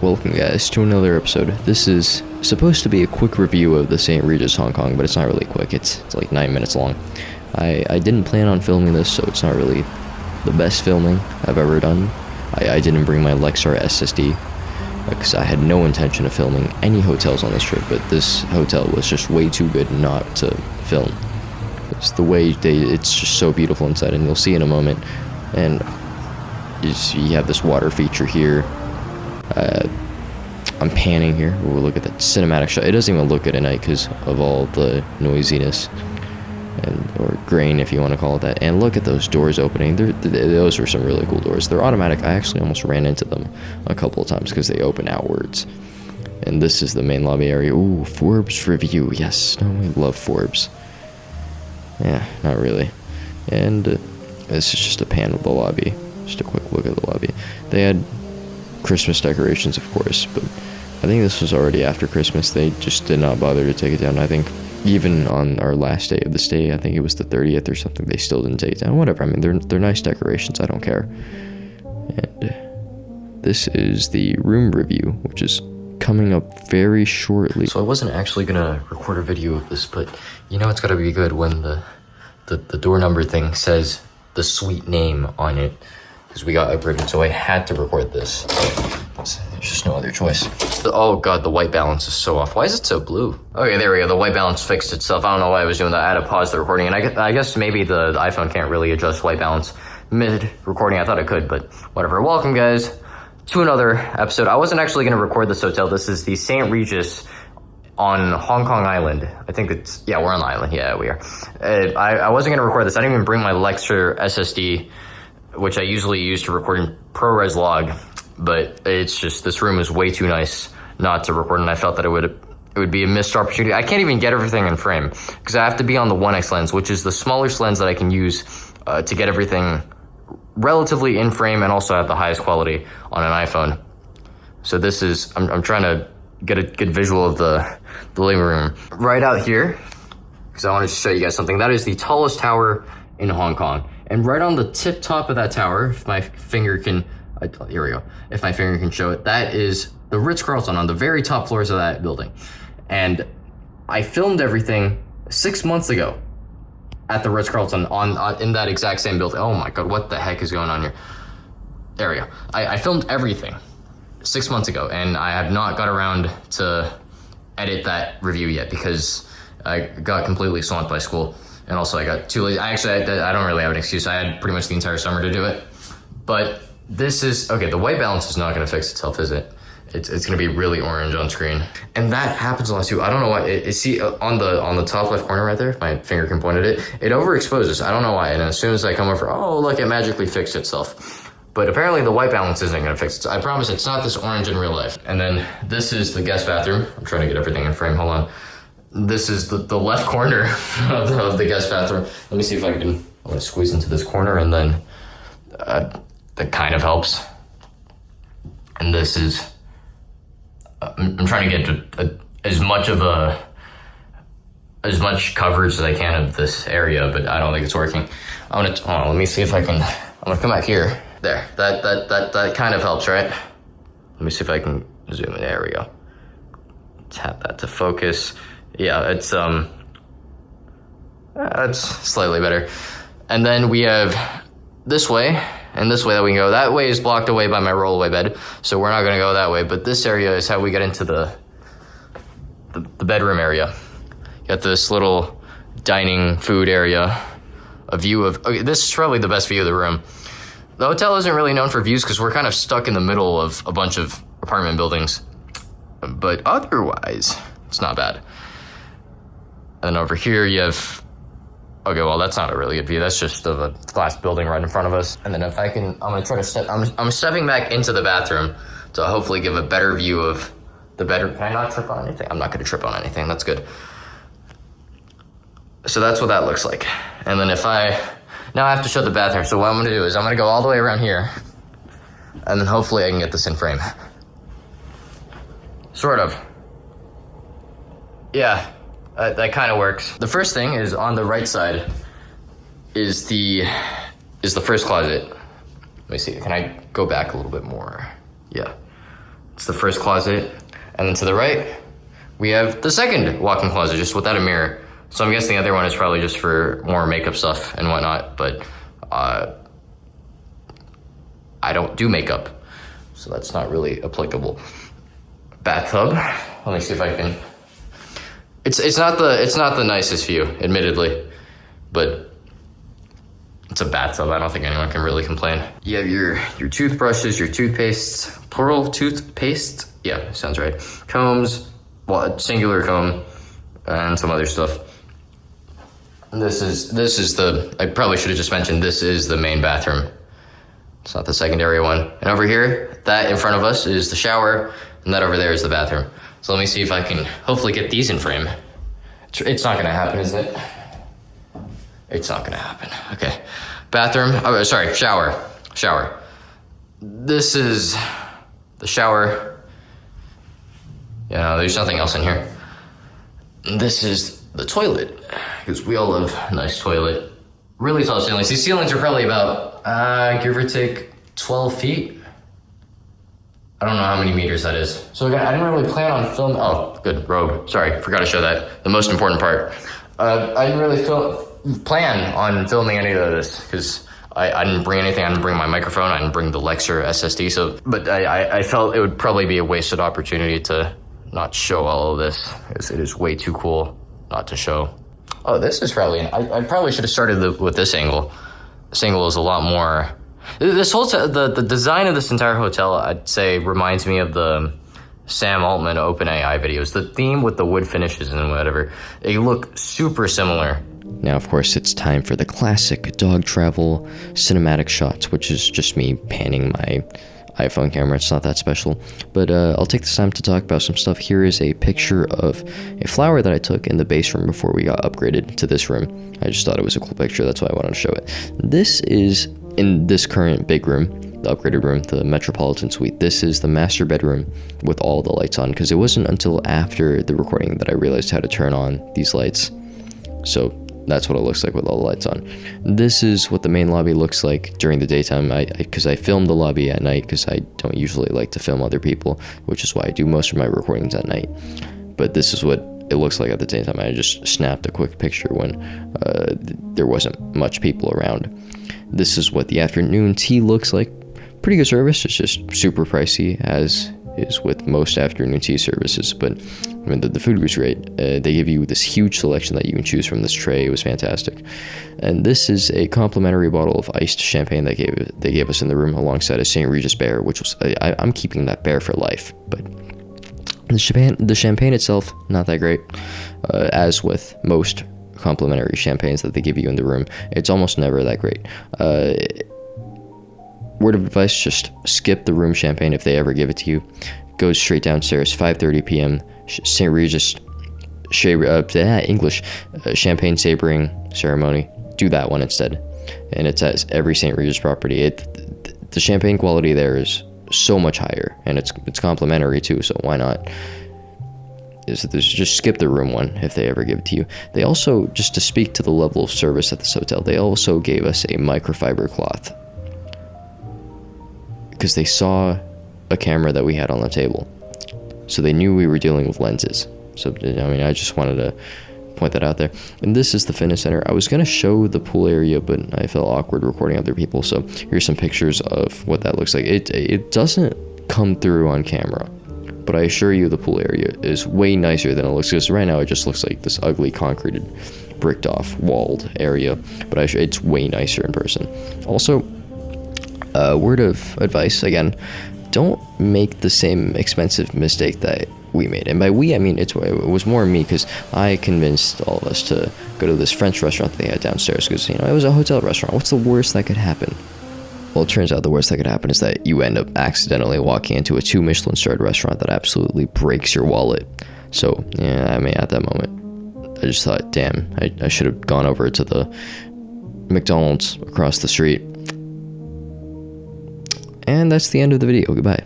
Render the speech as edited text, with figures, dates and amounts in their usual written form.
Welcome guys to another episode. This is supposed to be a quick review of the St. Regis Hong Kong, but it's not really quick. It's like 9 minutes long. I didn't plan on filming this, so it's not really the best filming I've ever done. I didn't bring my lazier SSD because I had no intention of filming any hotels on this trip, but this hotel was just way too good not to film. It's the way it's just so beautiful inside, and you'll see in a moment. And you have this water feature here. I'm panning here. We'll look at that cinematic shot. It doesn't even look good at night because of all the noisiness or grain, if you want to call it that. And look at those doors opening. Those are some really cool doors. They're automatic. I actually almost ran into them a couple of times because they open outwards. And this is the main lobby area. Ooh, Forbes review. Yes, no, we love Forbes. Yeah, not really. And this is just a pan of the lobby. Just a quick look at the lobby. They had Christmas decorations, of course, but I think this was already after Christmas. They just did not bother to take it down. I think even on our last day of the stay, I think it was the 30th or something, they still didn't take it down. Whatever, I mean, they're nice decorations, I don't care. And this is the room review, which is coming up very shortly. So I wasn't actually gonna record a video of this, but you know it's gotta be good when the door number thing says the suite name on it, because we got upgraded, so I had to record this. There's just no other choice. Oh god, the white balance is so off. Why is it so blue? Okay, there we go. The white balance fixed itself. I don't know why I was doing that. I had to pause the recording, and I guess maybe the iPhone can't really adjust white balance mid-recording. I thought it could, but whatever. Welcome, guys, to another episode. I wasn't actually going to record this hotel. This is the St. Regis on Hong Kong Island. I think it's, yeah, we're on the island. Yeah, we are. I wasn't going to record this. I didn't even bring my lazier SSD, which I usually use to record in ProRes log, but it's just, this room is way too nice not to record, and I felt that it would be a missed opportunity. I can't even get everything in frame because I have to be on the 1x lens, which is the smallest lens that I can use to get everything relatively in frame and also have the highest quality on an iPhone. So this is, I'm trying to get a good visual of the living room. Right out here, because I wanted to show you guys something. That is the tallest tower in Hong Kong. And right on the tip top of that tower, if my finger can, here we go. If my finger can show it, that is the Ritz-Carlton on the very top floors of that building. And I filmed everything 6 months ago at the Ritz-Carlton in that exact same building. Oh my God, what the heck is going on here? There we go. I filmed everything 6 months ago, and I have not got around to edit that review yet because I got completely swamped by school. And also I got too lazy. I don't really have an excuse. I had pretty much the entire summer to do it. But this is, okay, the white balance is not gonna fix itself, is it? It's gonna be really orange on screen. And that happens a lot too. I don't know why. See, on the top left corner right there, if my finger can point at it, it overexposes. I don't know why. And as soon as I come over, oh, look, it magically fixed itself. But apparently the white balance isn't gonna fix it. I promise it's not this orange in real life. And then this is the guest bathroom. I'm trying to get everything in frame, hold on. This is the left corner of the guest bathroom. Let me see if I'm gonna squeeze into this corner, and then that kind of helps. And this is, I'm trying to get as much coverage as I can of this area, but I don't think it's working. Let me see if I can, I'm gonna come back here. There, that kind of helps, right? Let me see if I can zoom in, there we go. Tap that to focus. Yeah, it's slightly better. And then we have this way and this way that we can go. That way is blocked away by my rollaway bed, so we're not gonna go that way. But this area is how we get into the bedroom area. You got this little dining food area, a view of, okay, this is probably the best view of the room. The hotel isn't really known for views because we're kind of stuck in the middle of a bunch of apartment buildings, but otherwise, it's not bad. And over here you have, okay, well, that's not a really good view. That's just of a glass building right in front of us. And then if I can, I'm gonna try to step, I'm stepping back into the bathroom to hopefully give a better view of the bedroom. Can I not trip on anything? I'm not gonna trip on anything, that's good. So that's what that looks like. And then now I have to show the bathroom. So what I'm gonna do is I'm gonna go all the way around here, and then hopefully I can get this in frame. Sort of. Yeah. That kind of works. The first thing is on the right side is the first closet. Let me see, can I go back a little bit more? Yeah. It's the first closet. And then to the right, we have the second walk-in closet, just without a mirror. So I'm guessing the other one is probably just for more makeup stuff and whatnot, but I don't do makeup, so that's not really applicable. Bathtub. Let me see if I can. It's not the nicest view, admittedly, but it's a bathtub. I don't think anyone can really complain. You have your toothbrushes, your toothpastes, plural toothpaste. Yeah, sounds right. Combs, well, singular comb, and some other stuff. This is the. I probably should have just mentioned this is the main bathroom. It's not the secondary one. And over here, that in front of us is the shower, and that over there is the bathroom. So let me see if I can hopefully get these in frame. It's not gonna happen, is it? It's not gonna happen. Okay. Bathroom, oh, sorry, shower. This is the shower. Yeah, there's nothing else in here. This is the toilet, because we all love a nice toilet. Really tall ceilings. These ceilings are probably about, give or take, 12 feet. I don't know how many meters that is. So again, I didn't really plan on filming. Oh, good, robe. Sorry, forgot to show that. The most important part. I didn't really plan on filming any of this because I didn't bring anything. I didn't bring my microphone. I didn't bring the Lexer SSD. So, but I felt it would probably be a wasted opportunity to not show all of this. It is way too cool not to show. Oh, this is probably. I probably should have started with this angle. This angle is a lot more. This whole the design of this entire hotel, I'd say, reminds me of the Sam Altman OpenAI videos. The theme with the wood finishes and whatever, they look super similar. Now, of course, it's time for the classic dog travel cinematic shots, which is just me panning my iPhone camera. It's not that special, but I'll take this time to talk about some stuff. Here is a picture of a flower that I took in the base room before we got upgraded to this room. I just thought it was a cool picture, that's why I wanted to show it. This is in this current big room, the upgraded room, the Metropolitan Suite. This is the master bedroom with all the lights on, because it wasn't until after the recording that I realized how to turn on these lights. So that's what it looks like with all the lights on. This is what the main lobby looks like during the daytime, because I filmed the lobby at night, because I don't usually like to film other people, which is why I do most of my recordings at night. But this is what it looks like at the daytime. I just snapped a quick picture when there wasn't much people around. This is what the afternoon tea looks like. Pretty good service, it's just super pricey, as is with most afternoon tea services, but I mean, the food was great. They give you this huge selection that you can choose from this tray. It was fantastic. And this is a complimentary bottle of iced champagne that they gave us in the room, alongside a St. Regis bear, which was, I'm keeping that bear for life. But the champagne itself, not that great. As with most complimentary champagnes that they give you in the room, it's almost never that great. Word of advice, just skip the room champagne if they ever give it to you. Go straight downstairs, 5:30 p.m. St. Regis English champagne sabering ceremony. Do that one instead. And it's at every St. Regis property. The champagne quality there is so much higher, and it's complimentary too, so why not? Just skip the room one if they ever give it to you. They also, just to speak to the level of service at this hotel, they also gave us a microfiber cloth, because they saw a camera that we had on the table, so they knew we were dealing with lenses. So I mean, I just wanted to point that out there. And this is the fitness center. I was gonna show the pool area, but I felt awkward recording other people, so here's some pictures of what that looks like. It doesn't come through on camera, but I assure you the pool area is way nicer than it looks, because right now it just looks like this ugly concreted, bricked off, walled area, but it's way nicer in person. Also, word of advice, again, don't make the same expensive mistake that we made. And by we, I mean it was more me, because I convinced all of us to go to this French restaurant that they had downstairs, because, you know, it was a hotel restaurant. What's the worst that could happen? Well, it turns out the worst that could happen is that you end up accidentally walking into a 2 Michelin-starred restaurant that absolutely breaks your wallet. So, yeah, I mean, at that moment, I just thought, damn, I should have gone over to the McDonald's across the street. And that's the end of the video. Goodbye.